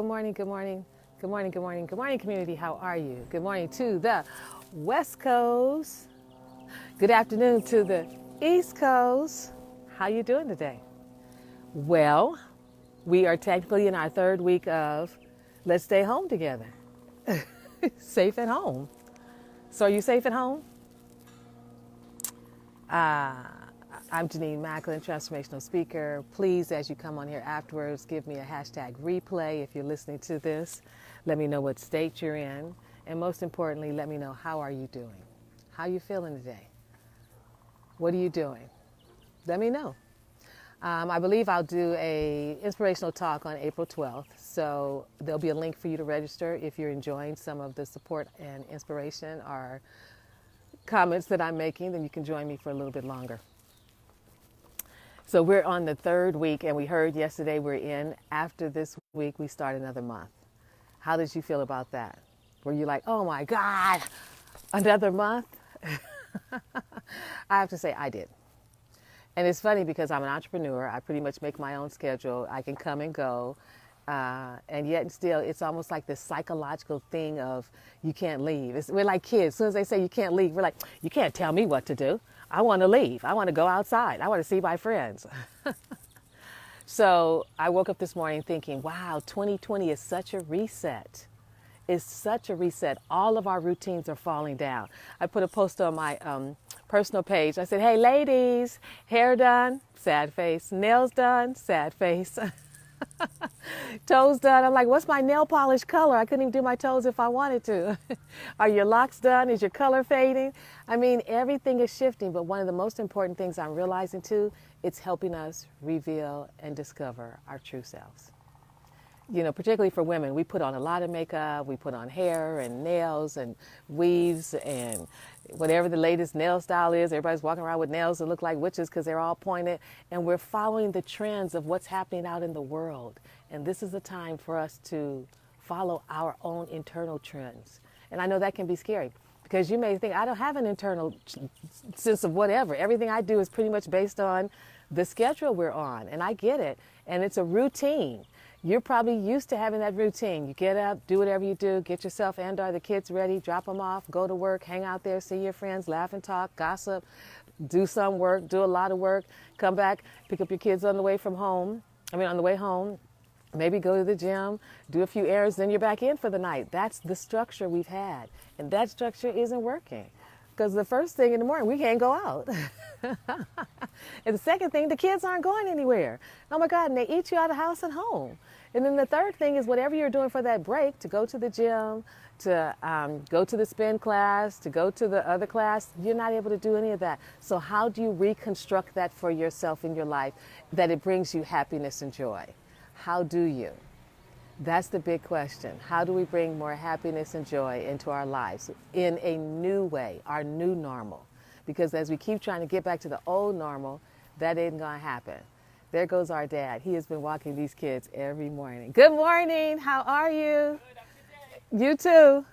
morning, good morning, good morning, good morning, good morning, community. How are you? Good morning to the West Coast. Good afternoon to the East Coast. How you doing today? Well, we are technically in our third week of Let's Stay Home Together. Safe at home. So are you safe at home? I'm Jenenne, Macklin, transformational speaker. Please, as you come on here afterwards, give me a hashtag replay if you're listening to this. Let me know what state you're in. And most importantly, let me know how are you doing? How you feeling today? What are you doing? Let me know. I believe I'll do a inspirational talk on April 12th. So there'll be a link for you to register if you're enjoying some of the support and inspiration or comments that I'm making, then you can join me for a little bit longer. So we're on the third week, and we heard yesterday we're in. After this week, we start another month. How did you feel about that? Were you like, oh my God, another month? I have to say I did. And it's funny because I'm an entrepreneur. I pretty much make my own schedule. I can come and go. And yet still, it's almost like this psychological thing of you can't leave. We're like kids. As soon as they say you can't leave, we're like, you can't tell me what to do. I want to leave. I want to go outside. I want to see my friends. So I woke up this morning thinking, wow, 2020 is such a reset. It's such a reset. All of our routines are falling down. I put a post on my personal page. I said, hey, ladies, hair done, sad face. Nails done, sad face. Toes done. I'm like, what's my nail polish color? I couldn't even do my toes if I wanted to. Are your locks done? Is your color fading? I mean, everything is shifting, but one of the most important things I'm realizing too, it's helping us reveal and discover our true selves. You know, particularly for women, we put on a lot of makeup, we put on hair and nails and weaves and whatever the latest nail style is. Everybody's walking around with nails that look like witches because they're all pointed. And we're following the trends of what's happening out in the world. And this is a time for us to follow our own internal trends. And I know that can be scary because you may think, I don't have an internal sense of whatever. Everything I do is pretty much based on the schedule we're on. And I get it. And it's a routine. You're probably used to having that routine. You get up, do whatever you do, get yourself and or the kids ready, drop them off, go to work, hang out there, see your friends, laugh and talk, gossip, do some work, do a lot of work, come back, pick up your kids on the way home, maybe go to the gym, do a few errands, then you're back in for the night. That's the structure we've had. And that structure isn't working. Because the first thing in the morning, we can't go out. And the second thing, the kids aren't going anywhere. Oh my God, and they eat you out of house and home. And then the third thing is whatever you're doing for that break, to go to the gym, to go to the spin class, to go to the other class, you're not able to do any of that. So how do you reconstruct that for yourself in your life that it brings you happiness and joy? How do you? That's the big question. How do we bring more happiness and joy into our lives in a new way, our new normal? Because as we keep trying to get back to the old normal, that ain't going to happen. There goes our dad. He has been walking these kids every morning. Good morning. How are you? Good. You too.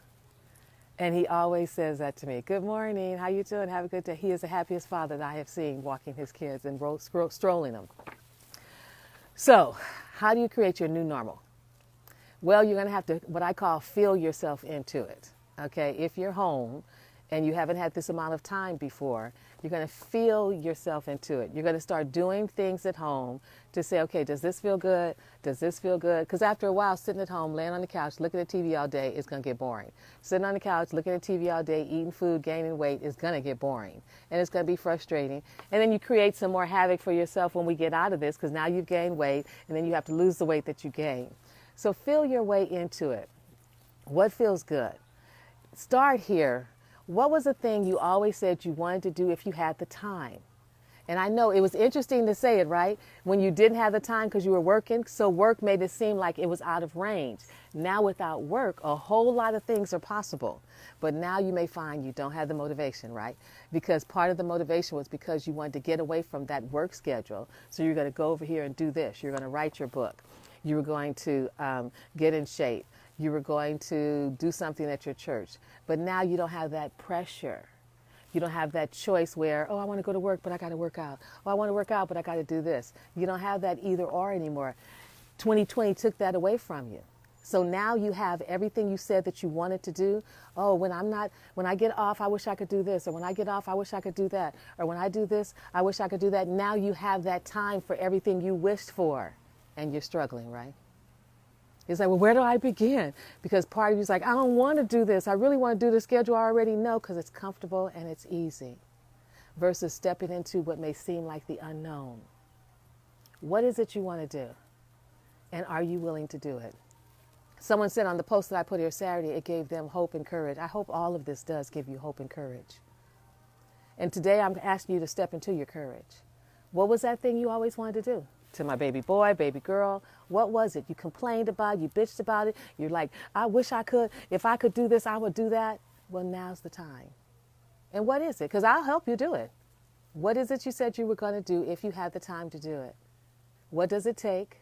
And he always says that to me. Good morning. How you doing? Have a good day. He is the happiest father that I have seen walking his kids and strolling them. So how do you create your new normal? Well, you're going to have to, what I call, feel yourself into it. Okay? If you're home and you haven't had this amount of time before, you're going to feel yourself into it. You're going to start doing things at home to say, okay, does this feel good? Does this feel good? Because after a while, sitting at home, laying on the couch, looking at TV all day is going to get boring. Sitting on the couch, looking at TV all day, eating food, gaining weight is going to get boring. And it's going to be frustrating. And then you create some more havoc for yourself when we get out of this, because now you've gained weight, and then you have to lose the weight that you gained. So feel your way into it. What feels good? Start here. What was the thing you always said you wanted to do if you had the time? And I know it was interesting to say it, right? When you didn't have the time because you were working, so work made it seem like it was out of range. Now without work, a whole lot of things are possible. But now you may find you don't have the motivation, right? Because part of the motivation was because you wanted to get away from that work schedule. So you're going to go over here and do this. You're going to write your book. You were going to get in shape. You were going to do something at your church. But now you don't have that pressure. You don't have that choice where, oh, I want to go to work, but I got to work out. Oh, I want to work out, but I got to do this. You don't have that either or anymore. 2020 took that away from you. So now you have everything you said that you wanted to do. Oh, when I get off, I wish I could do this. Or when I get off, I wish I could do that. Or when I do this, I wish I could do that. Now you have that time for everything you wished for. And you're struggling, right? It's like, well, where do I begin? Because part of you's like, I don't want to do this. I really want to do the schedule I already know because it's comfortable and it's easy. Versus stepping into what may seem like the unknown. What is it you want to do? And are you willing to do it? Someone said on the post that I put here Saturday, it gave them hope and courage. I hope all of this does give you hope and courage. And today I'm asking you to step into your courage. What was that thing you always wanted to do? To my baby boy, baby girl, what was it? You complained about it, you bitched about it. You're like, I wish I could. If I could do this, I would do that. Well, now's the time. And what is it? Because I'll help you do it. What is it you said you were going to do if you had the time to do it? What does it take?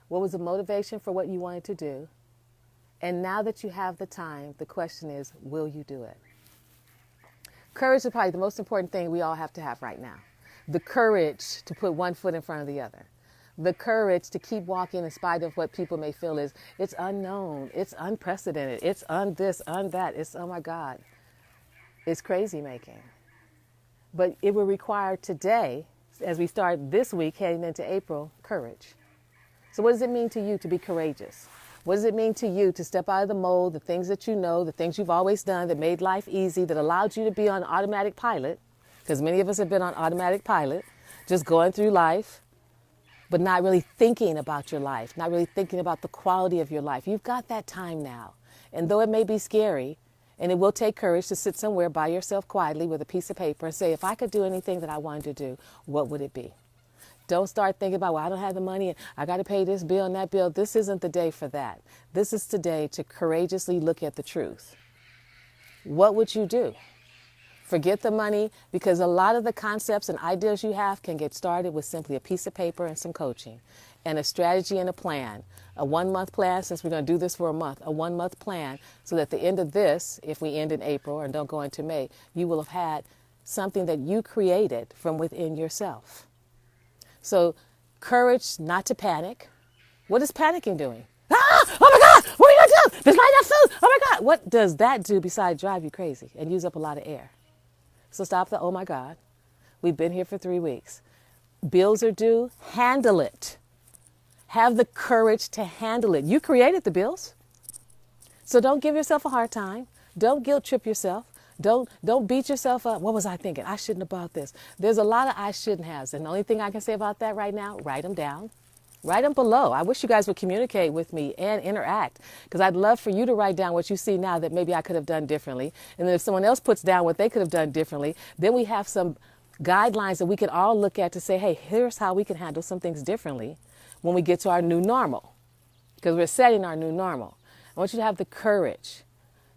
What was the motivation for what you wanted to do? And now that you have the time, the question is, will you do it? Courage is probably the most important thing we all have to have right now. The courage to put one foot in front of the other. The courage to keep walking in spite of what people may feel is, it's unknown, it's unprecedented, it's this, that, it's, oh my God. It's crazy making. But it will require today, as we start this week heading into April, courage. So what does it mean to you to be courageous? What does it mean to you to step out of the mold, the things that you know, the things you've always done that made life easy, that allowed you to be on automatic pilot? Because many of us have been on automatic pilot, just going through life, but not really thinking about your life, not really thinking about the quality of your life. You've got that time now. And though it may be scary, and it will take courage to sit somewhere by yourself quietly with a piece of paper and say, if I could do anything that I wanted to do, what would it be? Don't start thinking about, well, I don't have the money and I got to pay this bill and that bill. This isn't the day for that. This is today to courageously look at the truth. What would you do? Forget the money, because a lot of the concepts and ideas you have can get started with simply a piece of paper and some coaching and a strategy and a plan. A 1-month plan, since we're going to do this for a month, a 1-month plan, so that at the end of this, if we end in April and don't go into May, you will have had something that you created from within yourself. So courage not to panic. What is panicking doing? Ah! Oh my God! What are we going to do? There's not enough food! Oh my God! What does that do besides drive you crazy and use up a lot of air? So stop the, oh my God. We've been here for 3 weeks. Bills are due. Handle it. Have the courage to handle it. You created the bills. So don't give yourself a hard time. Don't guilt trip yourself. Don't beat yourself up. What was I thinking? I shouldn't have bought this. There's a lot of I shouldn't haves. And the only thing I can say about that right now, write them down. Write them below. I wish you guys would communicate with me and interact, because I'd love for you to write down what you see now that maybe I could have done differently. And then if someone else puts down what they could have done differently, then we have some guidelines that we can all look at to say, hey, here's how we can handle some things differently when we get to our new normal, because we're setting our new normal. I want you to have the courage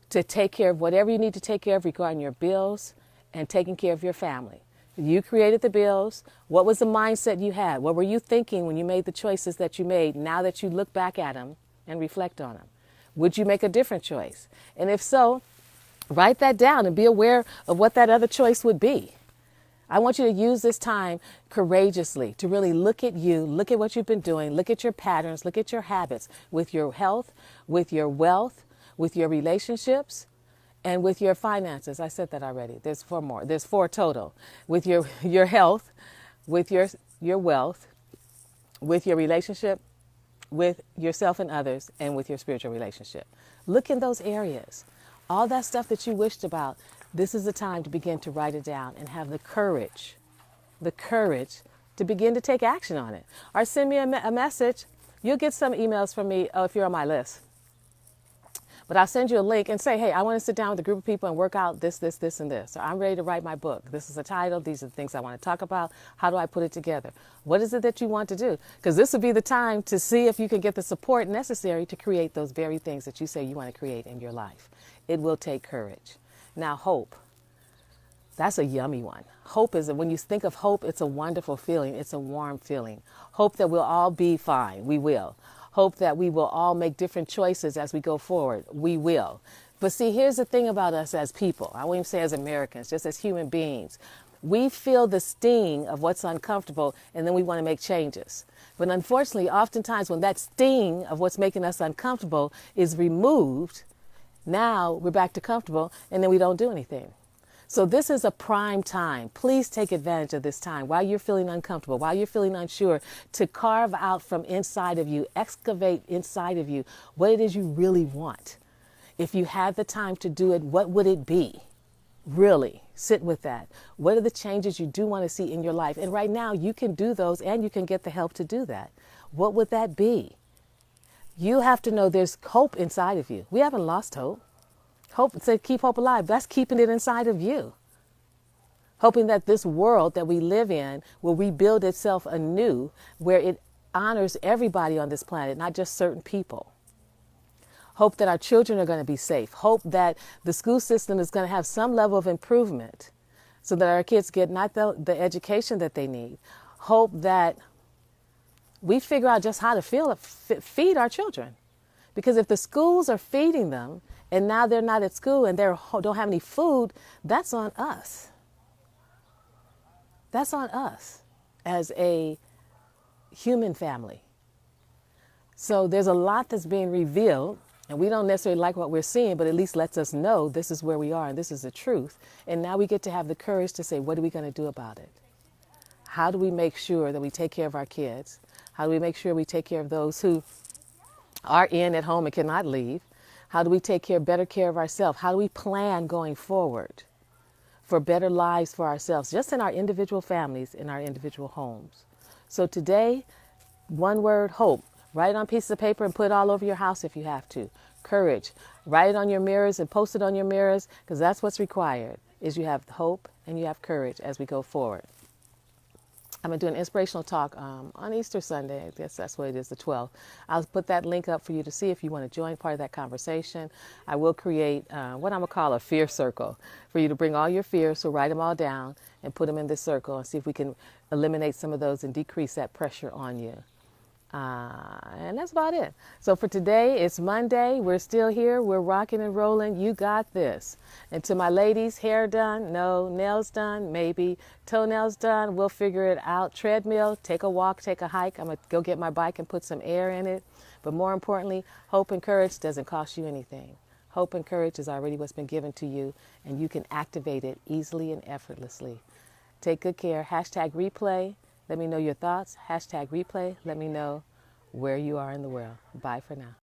to take care of whatever you need to take care of regarding your bills and taking care of your family. You created the bills. What was the mindset you had? What were you thinking when you made the choices that you made now that you look back at them and reflect on them? Would you make a different choice? And if so, write that down and be aware of what that other choice would be. I want you to use this time courageously to really look at you, look at what you've been doing, look at your patterns, look at your habits with your health, with your wealth, with your relationships, and with your finances. I said that already. There's 4 more. There's 4 total. With your health, with your wealth, with your relationship, with yourself and others, and with your spiritual relationship. Look in those areas. All that stuff that you wished about, this is the time to begin to write it down and have the courage to begin to take action on it. Or send me a message. You'll get some emails from me if you're on my list. But I'll send you a link and say, hey, I want to sit down with a group of people and work out this, and this. Or I'm ready to write my book. This is the title. These are the things I want to talk about. How do I put it together? What is it that you want to do? Because this would be the time to see if you can get the support necessary to create those very things that you say you want to create in your life. It will take courage. Now, hope. That's a yummy one. Hope is, when you think of hope, it's a wonderful feeling. It's a warm feeling. Hope that we'll all be fine. We will. Hope that we will all make different choices as we go forward. We will. But see, here's the thing about us as people. I won't even say as Americans, just as human beings. We feel the sting of what's uncomfortable, and then we want to make changes. But unfortunately, oftentimes when that sting of what's making us uncomfortable is removed, now we're back to comfortable, and then we don't do anything. So this is a prime time. Please take advantage of this time while you're feeling uncomfortable, while you're feeling unsure, to carve out from inside of you, excavate inside of you what it is you really want. If you had the time to do it, what would it be? Really sit with that. What are the changes you do want to see in your life? And right now you can do those, and you can get the help to do that. What would that be? You have to know there's hope inside of you. We haven't lost hope. Hope, say, keep hope alive. That's keeping it inside of you. Hoping that this world that we live in will rebuild itself anew, where it honors everybody on this planet, not just certain people. Hope that our children are going to be safe. Hope that the school system is going to have some level of improvement so that our kids get not the education that they need. Hope that we figure out just how to feed our children. Because if the schools are feeding them and now they're not at school and they don't have any food, that's on us. That's on us as a human family. So there's a lot that's being revealed, and we don't necessarily like what we're seeing, but at least lets us know this is where we are and this is the truth. And now we get to have the courage to say, what are we going to do about it? How do we make sure that we take care of our kids? How do we make sure we take care of those who are at home and cannot leave? How do we take better care of ourselves? How do we plan going forward for better lives for ourselves, just in our individual families, in our individual homes? So today, one word, hope. Write it on pieces of paper and put it all over your house if you have to. Courage. Write it on your mirrors and post it on your mirrors, because that's what's required, is you have hope and you have courage as we go forward. I'm going to do an inspirational talk on Easter Sunday. I guess that's what it is, the 12th. I'll put that link up for you to see if you want to join part of that conversation. I will create what I'm going to call a fear circle for you to bring all your fears. So write them all down and put them in this circle and see if we can eliminate some of those and decrease that pressure on you. And that's about it. So for today, it's Monday. We're still here. We're rocking and rolling. You got this. And to my ladies, hair done? No. Nails done? Maybe. Toenails done? We'll figure it out. Treadmill, take a walk, take a hike. I'm going to go get my bike and put some air in it. But more importantly, hope and courage doesn't cost you anything. Hope and courage is already what's been given to you, and you can activate it easily and effortlessly. Take good care. Hashtag replay. Let me know your thoughts. Hashtag replay. Let me know where you are in the world. Bye for now.